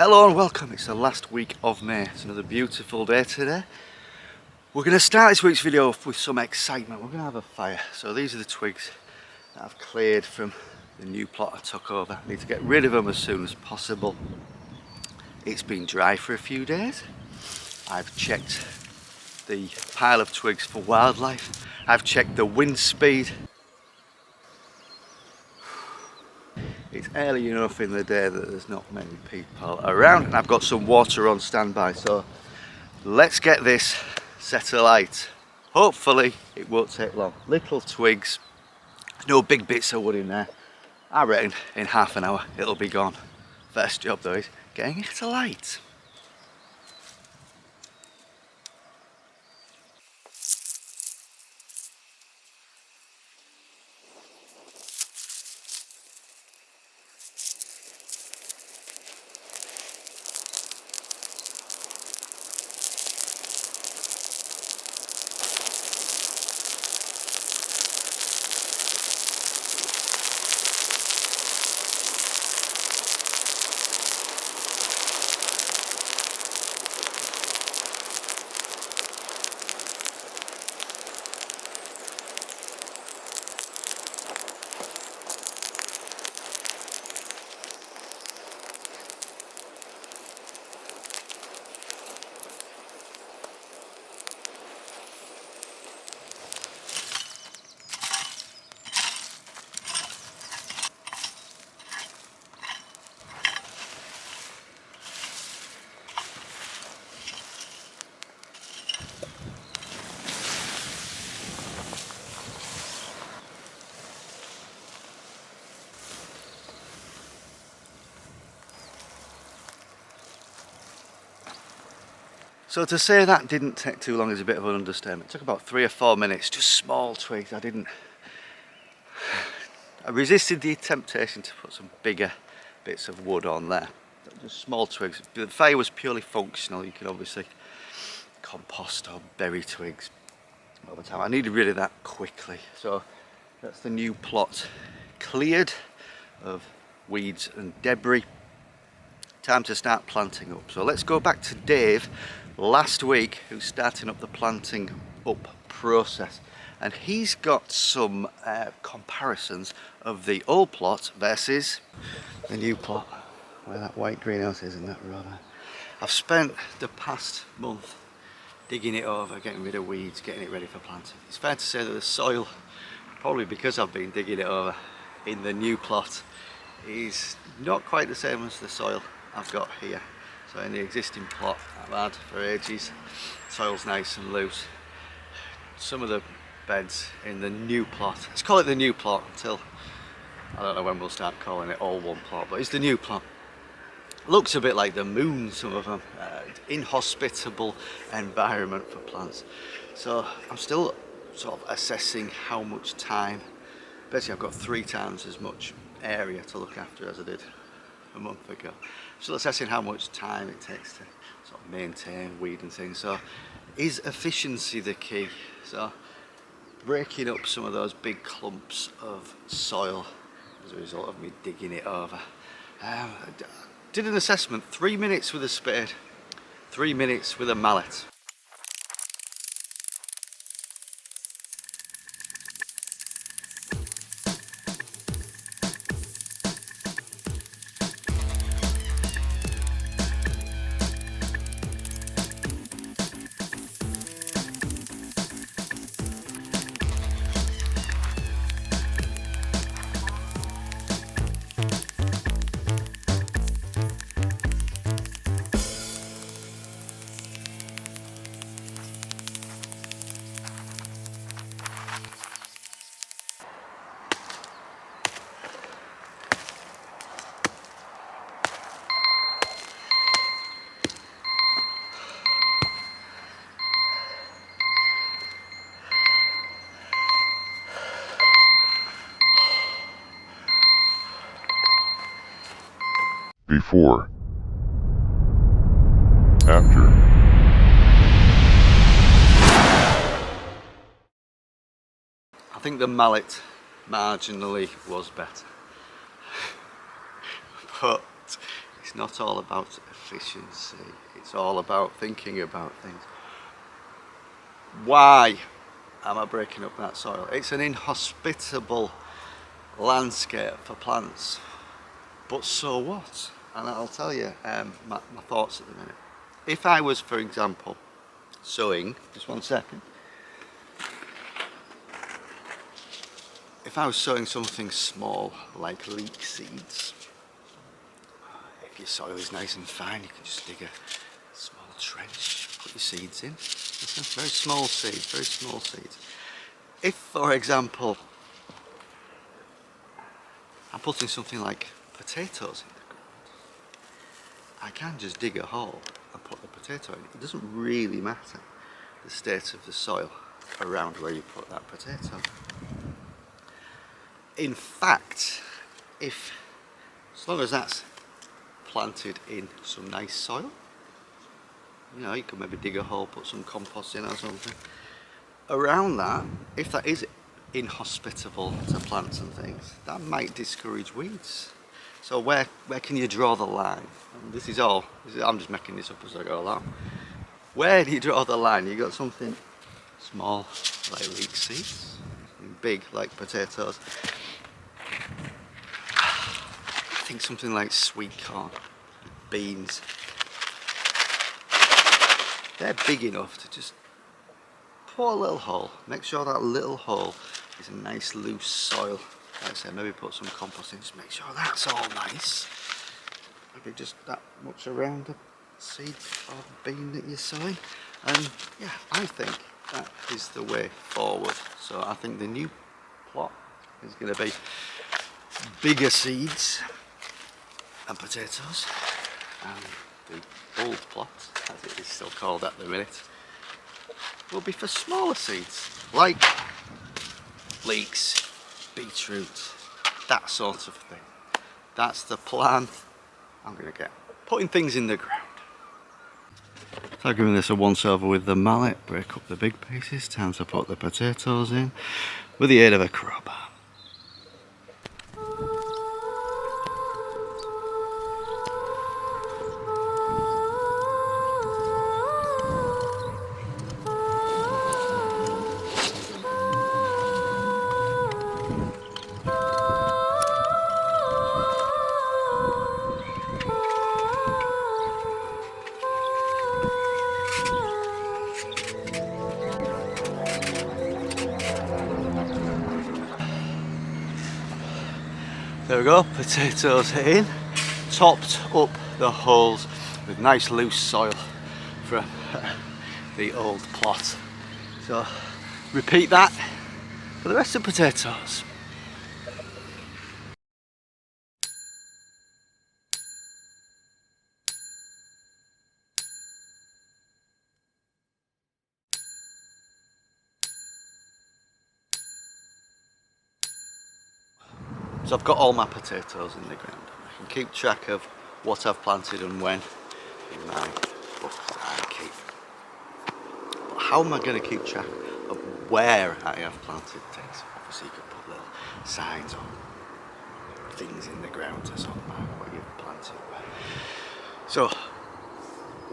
Hello and welcome, it's the last week of May. It's another beautiful day today. We're going to start this week's video off with some excitement. We're going to have a fire. So these are the twigs that I've cleared from the new plot I took over. I need to get rid of them as soon as possible. It's been dry for a few days. I've checked the pile of twigs for wildlife. I've checked the wind speed. It's early enough in the day that there's not many people around, and I've got some water on standby, so let's get this set alight. Hopefully it won't take long. Little twigs, no big bits of wood in there. I reckon in half an hour it'll be gone. First job though is getting it alight. So to say that didn't take too long is a bit of an understatement. It took about 3 or 4 minutes, just small twigs. I resisted the temptation to put some bigger bits of wood on there. Just small twigs. The fire was purely functional. You could obviously compost or bury twigs over time. I needed rid of that quickly. So that's the new plot cleared of weeds and debris. Time to start planting up. So let's go back to Dave last week, who's starting up the planting up process, and he's got some comparisons of the old plot versus the new plot, where that white greenhouse is in that row there. I've spent the past month digging it over, getting rid of weeds, getting it ready for planting. It's fair to say that the soil, probably because I've been digging it over in the new plot, is not quite the same as the soil I've got here. So in the existing plot I've had for ages, soil's nice and loose. Some of the beds in the new plot, let's call it the new plot until, I don't know when we'll start calling it all one plot, but it's the new plot. Looks a bit like the moon, some of them. Inhospitable environment for plants. So I'm still sort of assessing how much time. Basically I've got 3 times as much area to look after as I did a month ago. Still assessing how much time it takes to sort of maintain weed and things. So is efficiency the key? So breaking up some of those big clumps of soil as a result of me digging it over. Did an assessment, 3 minutes with a spade, 3 minutes with a mallet. Before. After. I think the mallet marginally was better, but It's not all about efficiency. It's all about thinking about things. Why am I breaking up that soil? It's an inhospitable landscape for plants. But so what? And I'll tell you my thoughts at the minute. If I was, for example, sowing, just one second. If I was sowing something small like leek seeds, if your soil is nice and fine, you can just dig a small trench, put your seeds in. Very small seeds, very small seeds. If, for example, I'm putting something like potatoes in the ground, I can just dig a hole and put the potato in. It doesn't really matter the state of the soil around where you put that potato. In fact, as long as that's planted in some nice soil, you know, you can maybe dig a hole, put some compost in or something. Around that, if that is inhospitable to plants and things, that might discourage weeds. So where can you draw the line? And I'm just making this up as I go along. Where do you draw the line? You got something small like leek seeds, big like potatoes. I think something like sweet corn, beans. They're big enough to just pour a little hole. Make sure that little hole is a nice loose soil. Like I said, maybe put some compost in, just make sure that's all nice. Maybe just that much around the seed or bean that you're sowing. And yeah, I think that is the way forward. So I think the new plot is going to be bigger seeds and potatoes, and the old plot, as it is still called at the minute, will be for smaller seeds like leeks, beetroot, that sort of thing. That's the plan. I'm going to get putting things in the ground. So giving this a once over with the mallet, break up the big pieces. Time to put the potatoes in with the aid of a crowbar. There we go, potatoes in, topped up the holes with nice loose soil from the old plot. So repeat that for the rest of the potatoes. So I've got all my potatoes in the ground. I can keep track of what I've planted and when in my book that I keep. But how am I going to keep track of where I have planted things? Obviously you could put little signs or things in the ground to sort of mark what you've planted where. So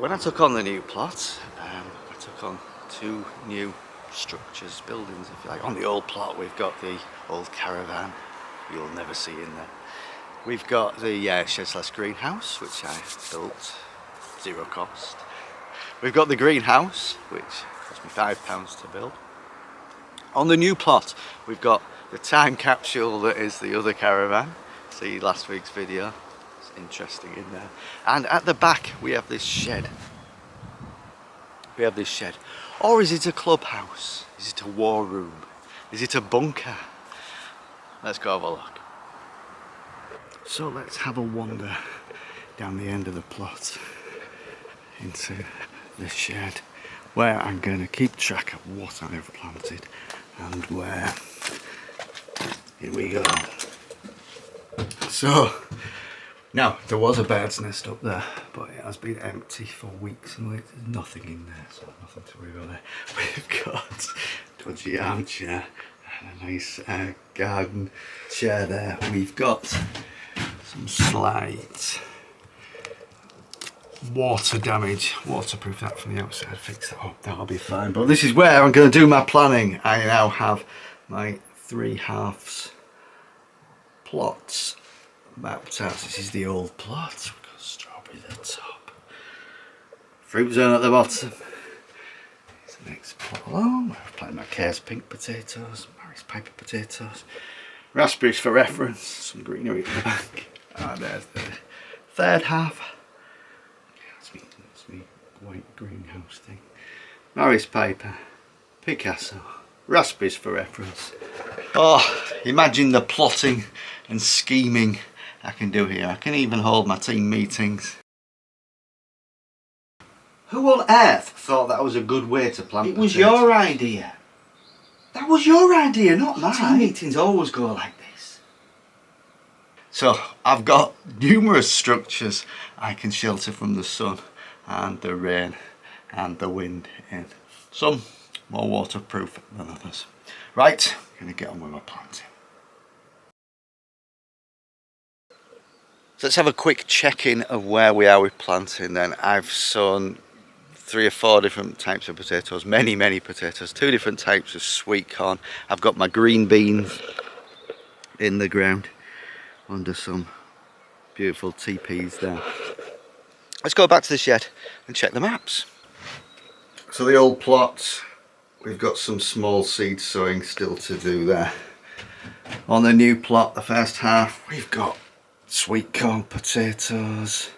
when I took on the new plot, I took on 2 new structures, buildings if you like. On the old plot we've got the old caravan, you'll never see in there. We've got the shed/slash greenhouse, which I built zero cost. We've got the greenhouse, which cost me £5 to build. On the new plot we've got the time capsule that is the other caravan. See last week's video, it's interesting in there. And at the back we have this shed. Or is it a clubhouse? Is it a war room? Is it a bunker? Let's go have a look. So let's have a wander down the end of the plot into the shed, where I'm going to keep track of what I've planted and where. Here we go. So now there was a bird's nest up there, but it has been empty for weeks and weeks. There's nothing in there, so nothing to worry about there. We've got a dodgy armchair and a nice garden chair there. We've got some slides water damage, waterproof that from the outside, fix that up, that'll be fine. But this is where I'm going to do my planning. I now have my 3/2 plots mapped out. This is the old plot. We've got strawberry at the top, fruit zone at the bottom. Here's the next plot along. I've planted my Cares pink potatoes, Mary's Piper potatoes, raspberries for reference, some greenery at the back. And there's the third half. That's me white greenhouse thing. Mary's Piper, Picasso, raspberries for reference. Oh, imagine the plotting and scheming I can do here. I can even hold my team meetings. Who on earth thought that was a good way to plant potatoes? It was your idea. That was your idea, not mine. Team meetings always go like this. So I've got numerous structures I can shelter from the sun and the rain and the wind in. Some more waterproof than others. Right, I'm going to get on with my planting. So let's have a quick check-in of where we are with planting then. I've sown 3 or 4 different types of potatoes, many potatoes, 2 different types of sweet corn. I've got my green beans in the ground under some beautiful teepees there. Let's go back to the shed and check the maps. So the old plot, we've got some small seed sowing still to do there. On the new plot, the first half, we've got sweet corn, potatoes,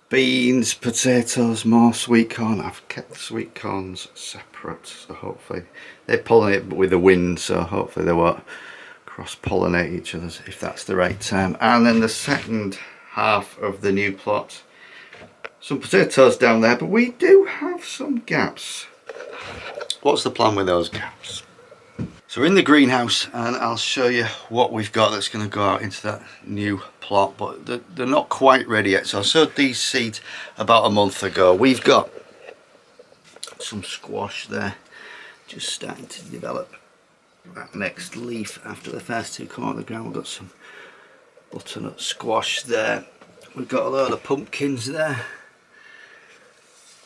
beans, potatoes, more sweet corn. I've kept the sweet corns separate, so hopefully they pollinate with the wind, so hopefully they won't cross-pollinate each other if that's the right term. And then the second half of the new plot, some potatoes down there, but we do have some gaps. What's the plan with those gaps? So we're in the greenhouse and I'll show you what we've got that's going to go out into that new plot, but they're not quite ready yet. So I sowed these seeds about a month ago. We've got some squash there just starting to develop that next leaf after the first 2 come out of the ground. We've got some butternut squash there. We've got a load of pumpkins there.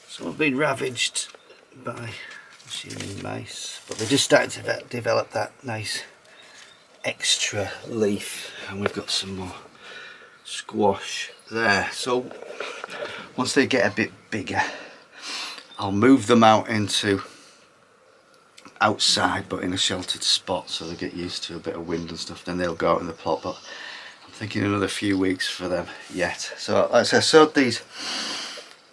Some have been ravaged by mice, but they're just starting to develop that nice extra leaf, and we've got some more squash there. So once they get a bit bigger, I'll move them out into outside but in a sheltered spot so they get used to a bit of wind and stuff, then they'll go out in the plot. But I'm thinking another few weeks for them yet. So as I sowed these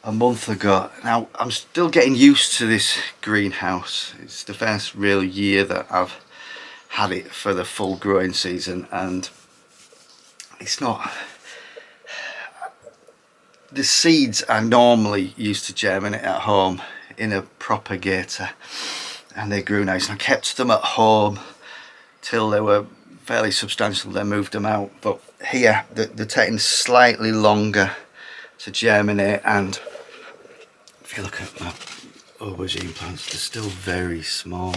a month ago. Now I'm still getting used to this greenhouse. It's the first real year that I've had it for the full growing season, and it's not, the seeds I normally used to germinate at home in a propagator, and they grew nice, and I kept them at home till they were fairly substantial, then moved them out. But here they're taking slightly longer to germinate, and if you look at my aubergine plants, they're still very small.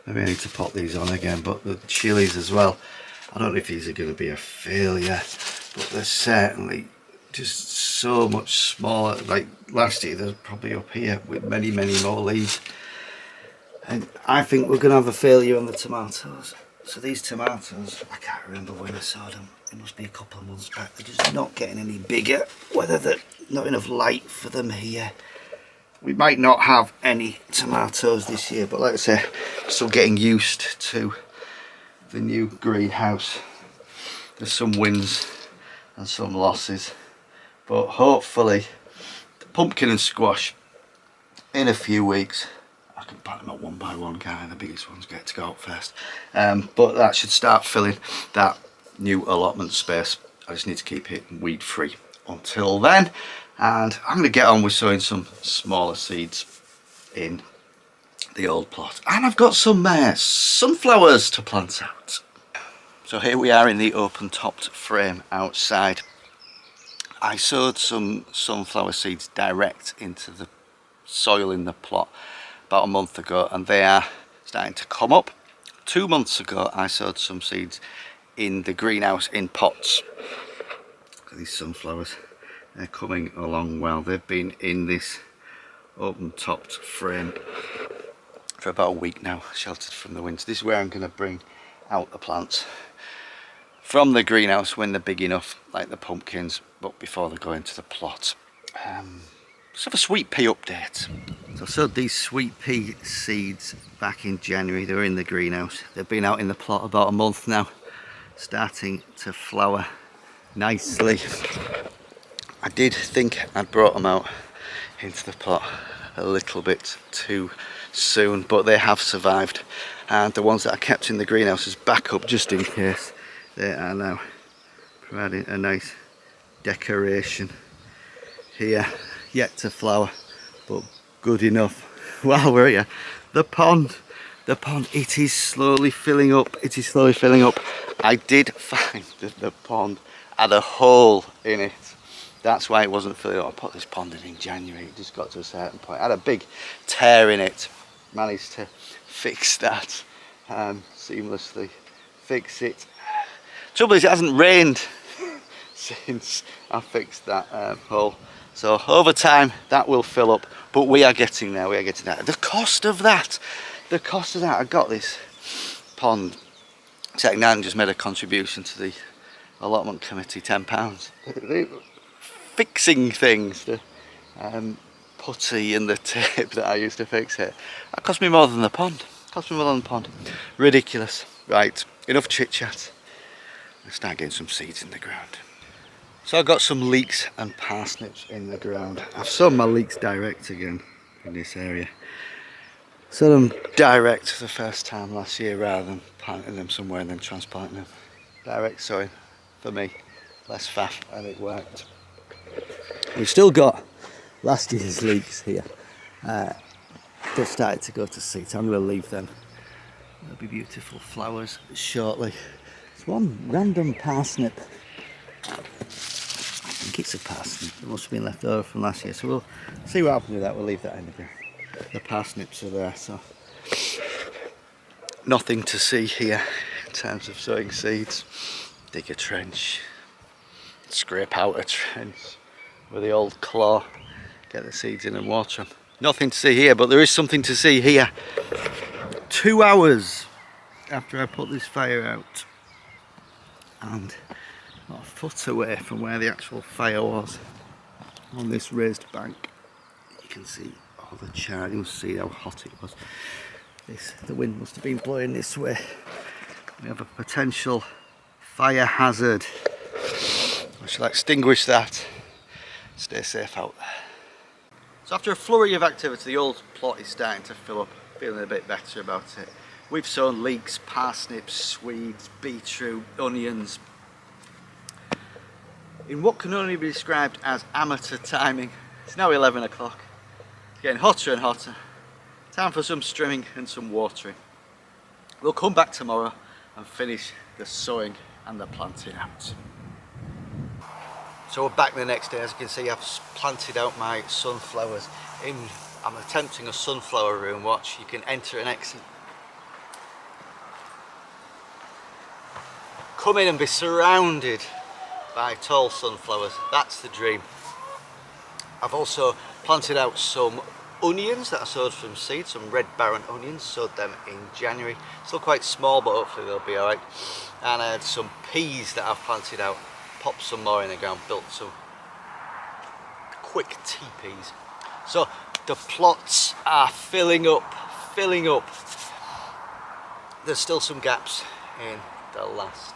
Maybe I need to pop these on again, but the chilies as well, I don't know if these are going to be a failure, but they're certainly just so much smaller. Like last year they're probably up here with many more leaves, and I think we're going to have a failure on the tomatoes. So these tomatoes, I can't remember when I saw them, it must be a couple of months back, they're just not getting any bigger, whether there's not enough light for them here. We might not have any tomatoes this year, but like I say, still getting used to the new greenhouse. There's some wins and some losses, but hopefully the pumpkin and squash in a few weeks, I can plant them at 1 by 1, kind of the biggest ones get to go out first, but that should start filling that new allotment space. I just need to keep it weed free until then, and I'm going to get on with sowing some smaller seeds in the old plot. And I've got some sunflowers to plant out. So here we are in the open topped frame outside. I sowed some sunflower seeds direct into the soil in the plot about a month ago, and they are starting to come up. 2 months ago I sowed some seeds in the greenhouse in pots. Look at these sunflowers. they're coming along well. They've been in this open topped frame for about a week now, sheltered from the wind. This is where I'm going to bring out the plants from the greenhouse when they're big enough, like the pumpkins, but before they go into the plot. Let's have a sweet pea update. So I sowed these sweet pea seeds back in January. They were in the greenhouse. They've been out in the plot about a month now, starting to flower nicely. I did think I'd brought them out into the plot a little bit too soon, but they have survived, and the ones that I kept in the greenhouse as backup just in case, they are now providing a nice decoration here. Yet to flower, but good enough. While we're here, the pond, it is slowly filling up. I did find that the pond had a hole in it. That's why it wasn't filling up. I put this pond in January. It just got to a certain point. It had a big tear in it. Managed to fix that, seamlessly fix it. Trouble is, it hasn't rained since I fixed that hole. So over time that will fill up, but we are getting there. The cost of that, I got this pond. Second hand just made a contribution to the allotment committee, £10. Fixing things, the putty and the tape that I used to fix it, that cost me more than the pond. Ridiculous. Right, enough chit chat. Let's start getting some seeds in the ground. So I've got some leeks and parsnips in the ground. I've sown my leeks direct again in this area. Sowed them direct for the first time last year rather than planting them somewhere and then transplanting them. Direct sowing for me, less faff, and it worked. We've still got last year's leeks here. They've started to go to seed, so I'm going to leave them. There'll be beautiful flowers shortly. There's one random parsnip. I think it's a parsnip. It must have been left over from last year, so we'll see what happens with that. We'll leave that in the ground. The parsnips are there, so nothing to see here in terms of sowing seeds. Dig a trench, scrape out a trench with the old claw, get the seeds in and water them. Nothing to see here, but there is something to see here. 2 hours after I put this fire out, and about a foot away from where the actual fire was, on this raised bank, you can see all the charred. You must see how hot it was. The wind must have been blowing this way. We have a potential fire hazard. I shall extinguish that. Stay safe out there. So after a flurry of activity, the old plot is starting to fill up, feeling a bit better about it. We've sown leeks, parsnips, swedes, beetroot, onions, in what can only be described as amateur timing. It's now 11 o'clock. It's getting hotter and hotter. Time for some trimming and some watering. We'll come back tomorrow and finish the sowing and the planting out. So we're back the next day. As you can see, I've planted out my sunflowers. I'm attempting a sunflower room watch. You can enter and exit. Come in and be surrounded by tall sunflowers. That's the dream. I've also planted out some onions that I sowed from seed, some red Baron onions, sowed them in January. Still quite small, but hopefully they'll be alright. And I had some peas that I've planted out, popped some more in the ground, built some quick tea peas. So the plots are filling up. There's still some gaps in the last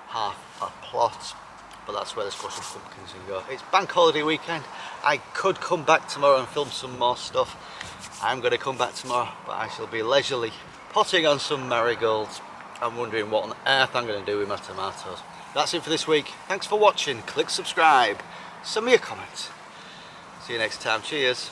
half a plot, but that's where the squash and pumpkins can go. It's bank holiday weekend. I could come back tomorrow and film some more stuff. I'm going to come back tomorrow, but I shall be leisurely potting on some marigolds. I'm wondering what on earth I'm going to do with my tomatoes. That's it for this week. Thanks for watching. Click subscribe. Send me a comment. See you next time. Cheers.